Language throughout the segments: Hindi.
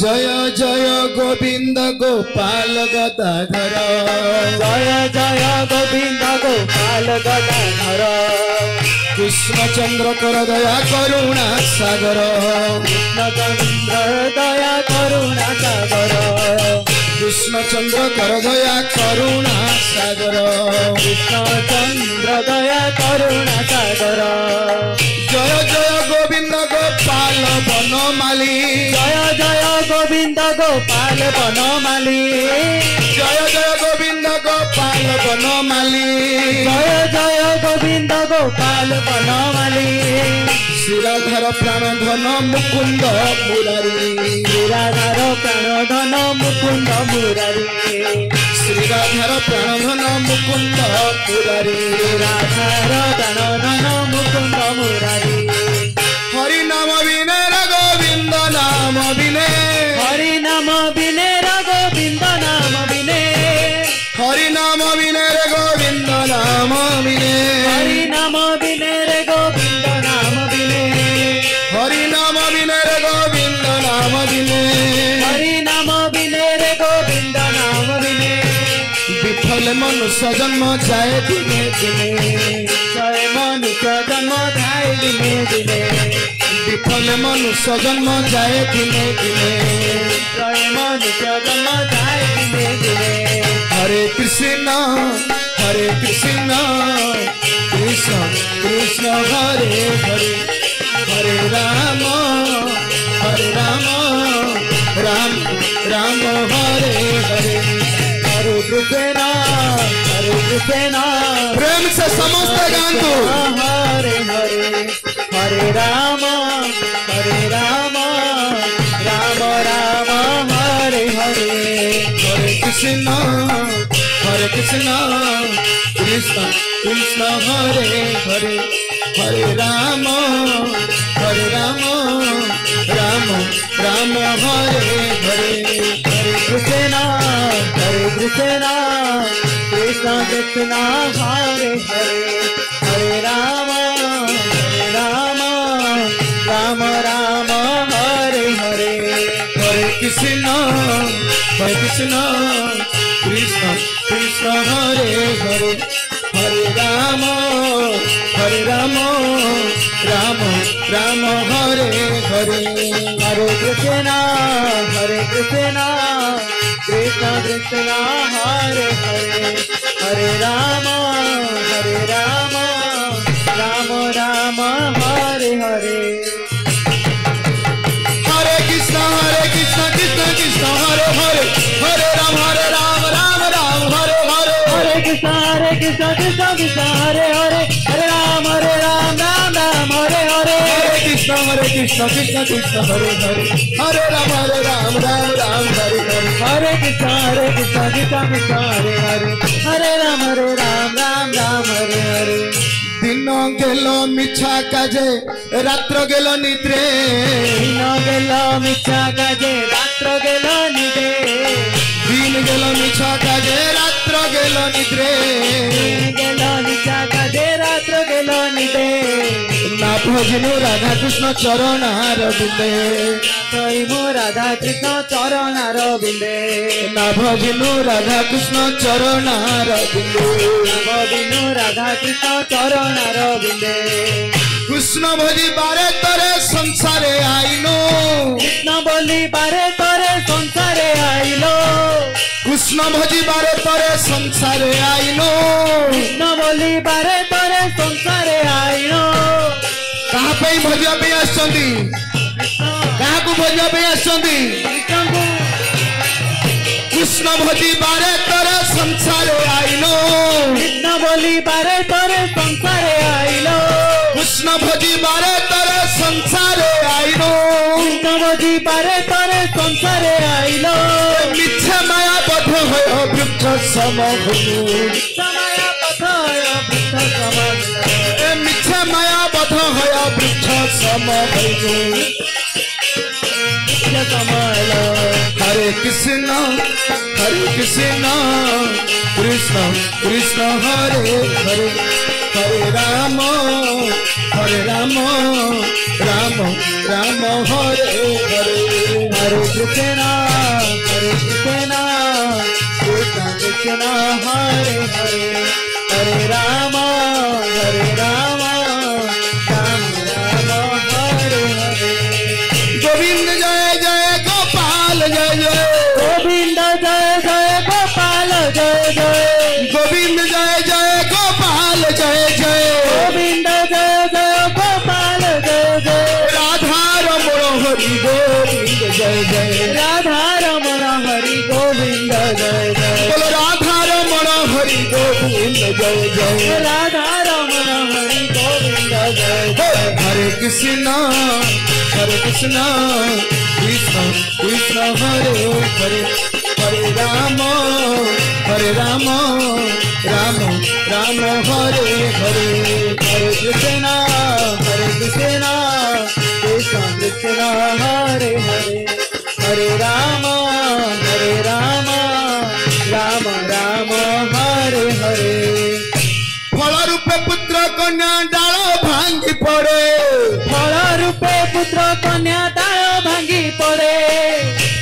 जय जय गोविंद गोपाल गदाधर जय जय गोविंद गोपाल गदाधर कृष्णचंद्र कर दया करुणा सागर कृष्णचंद्र दया करुणा सागर कृष्णचंद्र कर दया करुणा सागर कृष्णचंद्र दया करुणा सागर जय जय गोविंद गोपाल बनमाली जय जय गोविंद गोपाल बनमाली जय जय गोविंद गोपाल बनमाली जय जय गोविंद गोपाल बनमाली शिराधर प्राणधन मुकुंद मुरारी शिराधर प्राणधन मुकुंद मुरारी श्रीराधर प्राणधन मुकुंद मुरारी राधार प्राणधन मुकुंद मुरारी हरि नाम विने गोविंद नाम विने हरि नाम विने गोविंद नाम विने हरि नाम विने गोविंद नाम विने हरि नाम विने गोविंद नाम विने हरि नाम विने गोविंद नाम विने हरि नाम विने गोविंद नाम विने विफल मनुष्य जन्म जाए दिने दिने जय मनुष्य जन्म जाए दिने दिने विफल मनुष्य जन्म जाए दिने दिने जय मनुष्य जन्म जाए दिने दिने हरे कृष्ण कृष्ण कृष्ण हरे हरे हरे राम राम राम हरे हरे हरे कृष्ण प्रेम से समस्त गान को हरे हरे हरे राम राम राम हरे हरे हरे कृष्ण कृष्ण कृष्ण हरे हरे हरे राम राम राम हरे हरे हरे कृष्ण कृष्ण कृष्ण हरे हरे हरे राम राम राम हरे हरे हरे कृष्ण कृष्ण हरे हरे हरे राम राम हरे हरे हरे कृष्ण कृष्ण कृष्ण हरे हरे हरे राम राम हरे हरे हरे कृष्ण कृष्ण कृष्ण हरे हरे हरे राम राम हरे हरे हरे कृष्ण कृष्ण कृष्ण हरे हरे हरे राम राम हरे हरे कृष्ण कृष्ण कृष्ण हरे हरे हरे राम हरे कृष्ण कृष्ण हरे हरे हरे राम हरे हरे दिन गेल मिछा काजे रात्र गेल निद्रे दिन गेल मिछा काजे रात्र गेल निद्रे दिन गेल मिछा काजे रात्र गेल निद्रे गेल मिछा काजे रात्र गेल निद्रे ना भजनु राधा कृष्ण चरणार बिंदे मो राधा कृष्ण चरणार बिंदे ना भजनु राधा कृष्ण चरणार बिंदे भजनु राधा कृष्ण चरणार बिंदे कृष्ण भजी बारे तरे संसारे आइलो कृष्ण बोली बारे तरे संसारे आइलो कृष्ण भजी बारे तरे संसारे आइलो कृष्ण बोली बारे तरे संसारे आइलो कहा पे भजिया पे आछंती कहा को भजिया पे आछंती कृष्ण भजी बारे तरे संसारे आइलो कृष्ण बोली बारे तरे संसारे आइलो कृष्ण भजी बारे तरे संसारे आइलो कृष्ण भजी बारे तरे संसारे आइलो मिथ्या माया बध होय वृक्ष सम भूमि समय पथ वृक्ष सम मिथ्या माया बध होय वृक्ष सम भूमि कमल हरे Krishna Krishna Krishna Hare Hare Hare Ram Ram Hare Hare Hare Krishna, Krishna Krishna, Hare Hare, Hare Rama, Rama Rama, Hare Hare. Govind जय जय गोपाल जय जय, गोविंद जय जय गोपाल जय जय, गोविंद जय जय गोपाल जय जय, गोविंद जय जय गोपाल जय जय, राधा रमण हरि गोविंद जय जय, राधा रमण हरि गोविंद जय जय, बोलो राधा रमण हरि गोविंद जय जय, राधा रमण हरि गोविंद जय जय। हरे कृष्णा कृष्ण कृष्ण हरे हरे, हरे राम राम राम हरे हरे, हरे कृष्ण कृष्ण कृष्ण हरे हरे, हरे राम राम राम हरे हरे। फल रूपे पुत्र कन्या डाल भांगी पड़े, फल रूपे पुत्र कन्या डाल भांगी पड़े,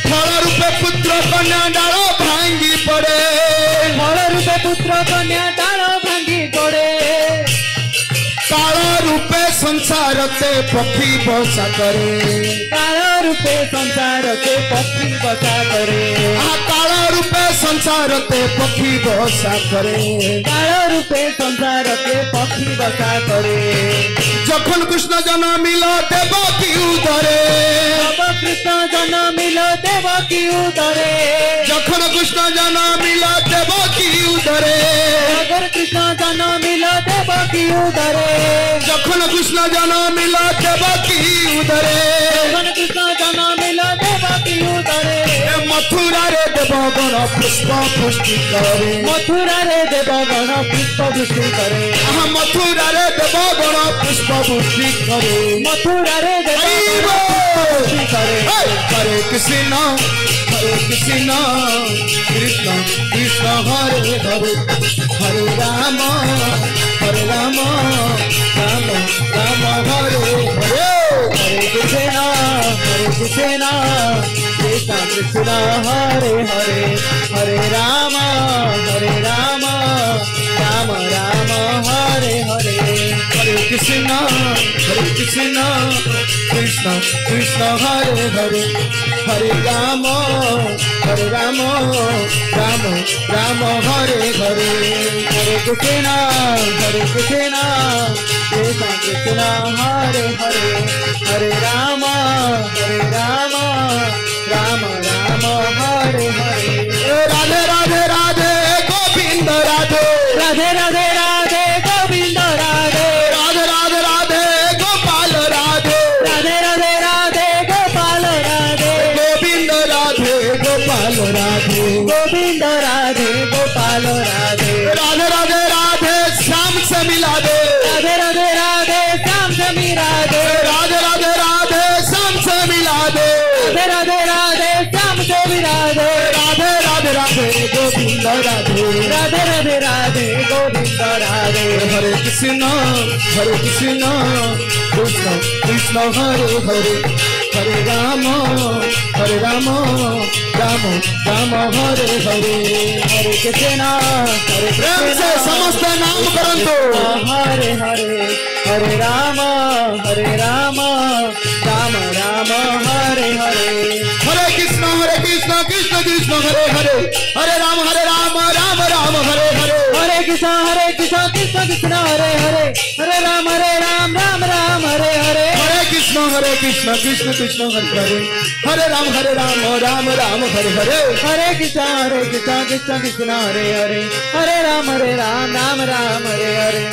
फल रूपे पुत्र कन्या डाल भांगी पड़े, फल रूपे पुत्र कन्या डाल भांगी पड़े, काल रूपे संसार ते पक्षी बसा करे, काल रूपे संसार के पक्षी बसा करे, काल रूपे संसार ते पक्षी बसा करे, काल रूपे संसार के पक्षी बसा करे। जखन कृष्ण जन्मिल देवकी उदरे, जब कृष्ण जन्मिल देवकी उदरे, जखन कृष्ण जन्मिल देवकी उदरे, अगर कृष्ण जन्मिल देवकी उदरे, जखन कृष्ण जन्मिल देवकी उदरे, जखन कृष्ण जन्मिल देवकी उदरे, मथुरा रे देवगण पुष्प पुष्टि करे, मथुरा रे देवगण पुष्प वृष्टि करे, मथुरा रे देवगण पुष्प पुष्टि करे, मथुरा रे देवगण पुष्टि करे। हरे कृष्ण कृष्ण कृष्ण हरे हरे, हरे राम राम हरे हरे, हरे कृष्ण कृष्ण कृष्ण हरे हरे, हरे राम राम हरे हरे, हरे कृष्ण कृष्ण कृष्ण हरे हरे, हरे राम राम हरे हरे, हरे कृष्ण कृष्ण कृष्ण हरे हरे, हरे राम राम हरे हरे। राधे राधे राधे गोविंद राधे, राधे राधे राधे गोविंद राधे, राधे राधे राधे गोपाल राधे, राधे राधे राधे गोपाल राधे, गोविंद राधे गोपाल राधे, गोविंद राधे गोपाल राधे, राधे राधे राधे श्याम से मिला दे, राधे राधे राधे श्याम से मिला दे, राधे राधे राधे श्याम से मिला दे, राधे राधे राधे श्याम से मिला दे, राधे राधे राधे गोविंद राधे, राधे राधे राधे गोविंद राधे। हरे कृष्ण कृष्ण कृष्ण हरे हरे, हरे राम राम हरे हरे, हरे कृष्ण प्रेम से समस्त नाम करंतु, हरे हरे, हरे राम राम हरे हरे, हरे कृष्ण कृष्ण कृष्ण हरे हरे, हरे राम राम राम हरे हरे, हरे कृष्ण कृष्ण कृष्ण हरे हरे, हरे राम राम हरे हरे, हरे कृष्ण कृष्ण कृष्ण हरे हरे, हरे राम राम हरे हरे, हरे कृष्ण कृष्ण कृष्ण हरे हरे, हरे राम राम हरे हरे।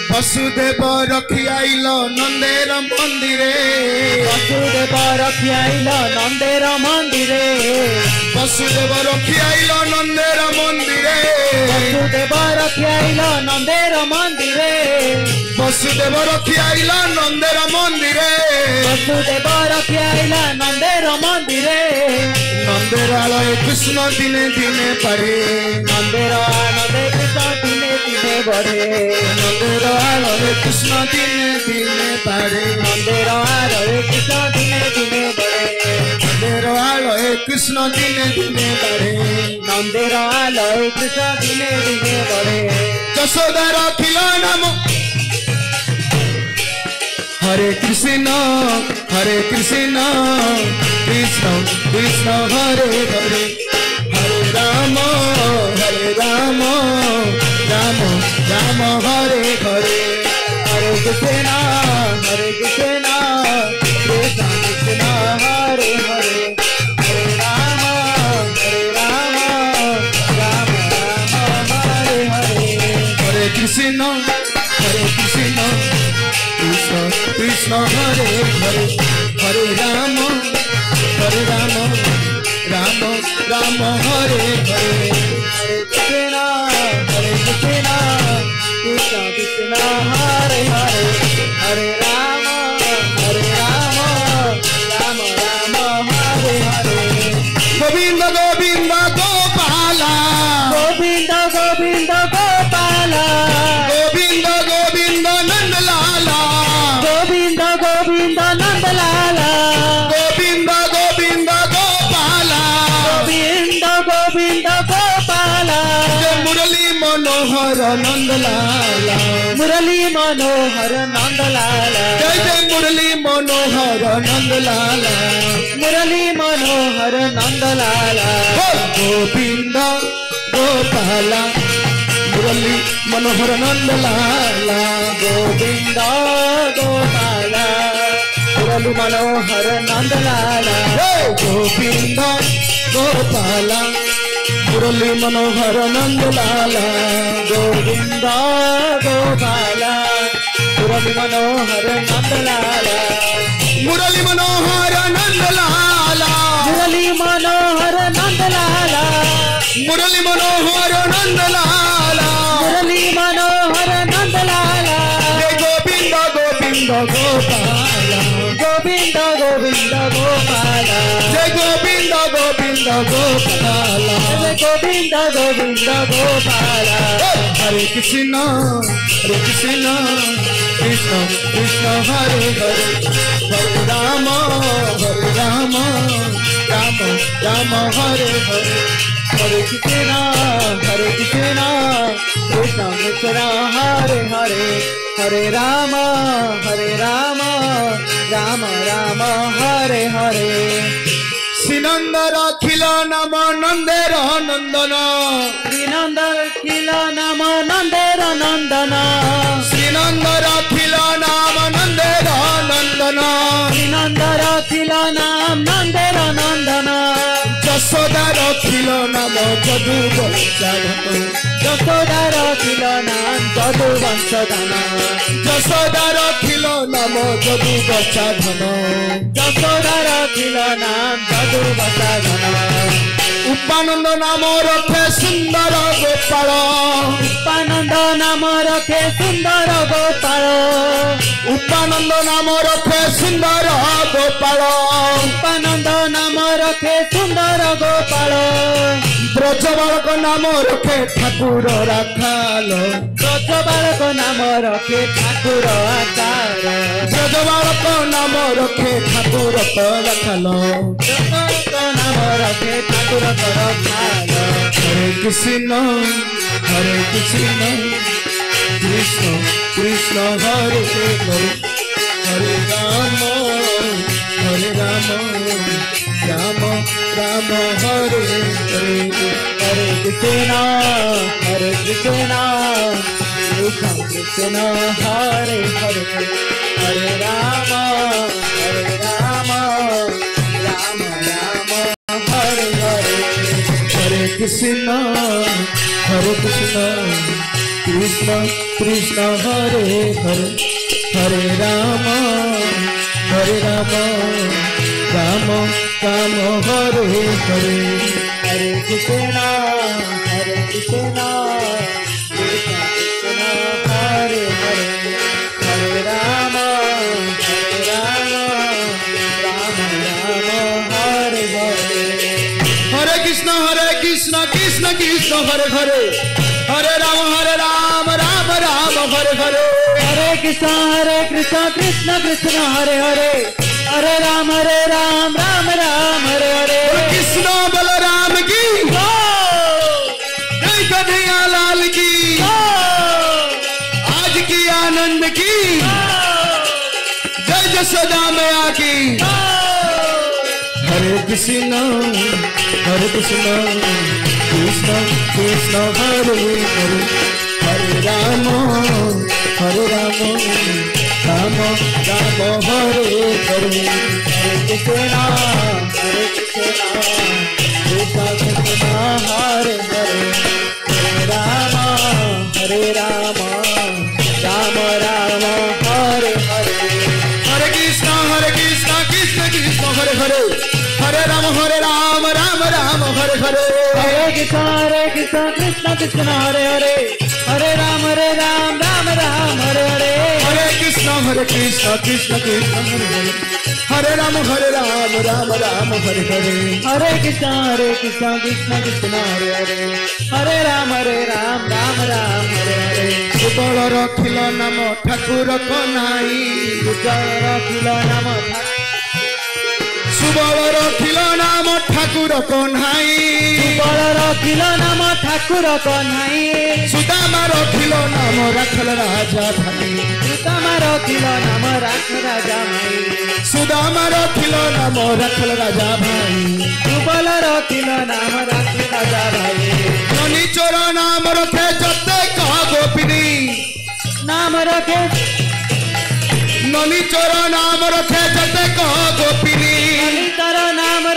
वसुदेव रखियाइल नंदेर मंदिरे, वसुदेव रखियाइल नंदेर मंदिरे, वसुदेव रखियाइल नंदेर मंदिरे, वसुदेव रखियाइल नंदेर मंदिरे, वसुदेव रखियाइल नंदेर मंदिरे, वसुदेव रखियाइल नंदेर मंदिरे, नंदेर आलय कृष्ण दिने दिने पढ़े, नंदेर आनंदे कृष्ण दिने दिने बढ़े, नंदेर आलय कृष्ण दिने दिने पढ़े, नंदेर आलय कृष्ण दिने दिने बढ़े, नंदेर आलय कृष्ण दिने दिने बढ़े नंदेर आलय कृष्ण दिने दिने बढ़े যশোদা রাখিল নাম হরে কৃষ্ণ কৃষ্ণ কৃষ্ণ হরে হরে হরে রাম রাম রাম হরে হরে हरे कृष्ण कृष्ण कृष्ण हरे हरे हरे राम राम राम हरे हरे हरे कृष्ण कृष्ण कृष्ण हरे हरे हरे राम राम राम हरे हरे हरे कृष्ण कृष्ण कृष्ण हरे हरे हरे राम राम राम हरे हरे गोविंद गोविंद गोपाला गोविंद गोविंद गोपाला गोविंद गोविंद नंदलाला गोविंद गोविंद नंदलाला गोविंद गोविंद गोपाला गोविंद गोविंद गोपाला जय मुरली मनोहर नंदलाला मुरली मनोहर नंदलाला जय जय मुरली मनोहर नंदलाला मुरली मनोहर नंदलाला गोविंद गोपाला मुरली मनोहर नंदलाला गोविंद गोपाला मुरली मनोहर नंदलाला गोविंद गोपाला मुरली मनोहर नंदलाला गोविंद गोपाला मुरली मनोहर नंदलाला मुरली मनोहर नंदलाला मुरली मनोहर नंदलाला मुरली मनोहर नंदलाला मुरली मनोहर नंदलाला जय गोविंद गोविंद गोपाला गोविंद गोविंद गोपाला जय गोविंद गोविंद गोपाला जय गोविंद गोविंद गोपाला हरे कृष्ण कृष्ण कृष्ण हरे हरे हरे राम राम हरे हरे हरे कृष्ण कृष्ण कृष्ण हरे हरे हरे राम राम राम हरे हरे श्रीनंद राखिल नाम नंदेर नंदन श्रीनंद खिल नाम नंदेर नंदन श्रीनंद राखिल नाम नंदेर नंदन श्रीनंद खिल नाम नंदेर नंदन যশোদা রাখিল নাম যদু বংশধন যশোদা খিল নাম যদু বংশধন যশোদা রাখিল নাম যদু বংশধন যশোদা খিল নাম যদু বংশধন উপানন্দ নাম রখে সুন্দর গোপাল উপানন্দ নাম রখে সুন্দর গোপাল উপানন্দ নাম রখে সুন্দর গোপাল উপানন্দ নাম রখে সুন্দর গোপাল ব্রজ বালক নাম রখে ঠাকুর রাখাল ব্রজ বালক নাম রখে ঠাকুর আচার ব্রজ বালক নাম রখে ঠাকুর রাখাল নাম রখে ঠাকুর রাখাল হরে কৃষ্ণ কৃষ্ণ কৃষ্ণ হরে হরে হরে রাম রাম হরে হরে हरे कृष्ण कृष्ण कृष्ण हरे हरे हरे राम राम राम हरे हरे हरे कृष्ण कृष्ण कृष्ण हरे हरे हरे राम राम राम हरे हरे हरे कृष्ण कृष्ण कृष्ण हरे हरे हरे राम राम हरे हरे हरे कृष्ण कृष्ण कृष्ण हरे हरे हरे राम राम राम हरे हरे हरे कृष्ण कृष्ण कृष्ण हरे हरे हरे राम राम राम हरे हरे कृष्ण जसोदा मैया की हरे कृष्ण कृष्ण कृष्ण हरे हरे हरे राम राम राम हरे हरे हरे कृष्ण कृष्ण कृष्ण हरे हरे हरे राम राम राम हरे हरे हरे कृष्ण कृष्ण कृष्ण हरे हरे हरे राम राम राम हरे हरे हरे कृष्ण कृष्ण कृष्ण हरे हरे हरे राम राम राम हरे हरे हरे कृष्ण कृष्ण कृष्ण हरे हरे हरे राम राम हरे हरे हरे कृष्ण कृष्ण कृष्ण हरे हरे हरे राम राम हरे हरे सुबल रखिल नाम ठाकुर कन्हाई रखिल नाम सुबल रखिल नाम ठाकुर कन्हाई सुबल रखिल नाम ठाकुर कन्हाई सुदामा रखिल नाम राखल राजा भाई सुदामा रखिल नाम राख राजा भाई सुदामा रखिल नाम राखल राजा भाई सुबल रखिल नाम राख राजा भाई ननी चोर नाम रखे जते कह गोपिनी नाम रखे ननी चोर नाम रखे जते कह गोपिनी तर नाम